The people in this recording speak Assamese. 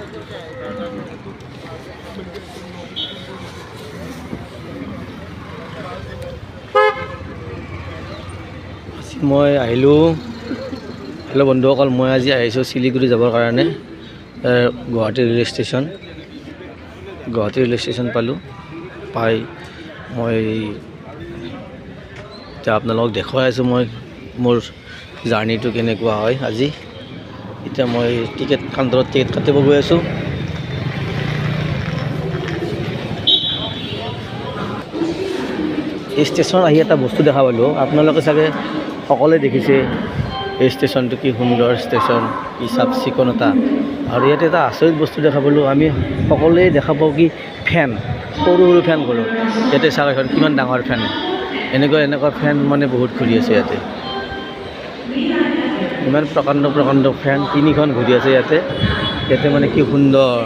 মই আহিলোঁ। হেল্ল' বন্ধুসকল, মই আজি আহিছোঁ শিলিগুৰি যাবৰ কাৰণে। Guwahati railway station. Guwahati railway station পালোঁ। পাই মই এতিয়া আপোনালোকক দেখুৱাই আছোঁ মই মোৰ জাৰ্ণিটো কেনেকুৱা হয় আজি। এতিয়া মই টিকেট কাউণ্টাৰত টিকেট কাটিব গৈ আছোঁ। এই ষ্টেচনত আহি এটা বস্তু দেখা পালোঁ, আপোনালোকে চাগে সকলোৱে দেখিছে এই ষ্টেচনটো কি সুন্দৰ ষ্টেচন, কি চাফ চিকুণতা। আৰু ইয়াতে এটা আচৰিত বস্তু দেখা পালোঁ, আমি সকলোৱে দেখা পাওঁ কি ফেন, সৰু সৰু ফেন কৰোঁ ইয়াতে। চাওক এখন কিমান ডাঙৰ ফেন, এনেকুৱা ফেন মানে বহুত ঘূৰি আছে ইয়াতে। ইমান প্ৰকাণ্ড ফেন 3খন ঘূৰি আছে ইয়াতে মানে কি সুন্দৰ।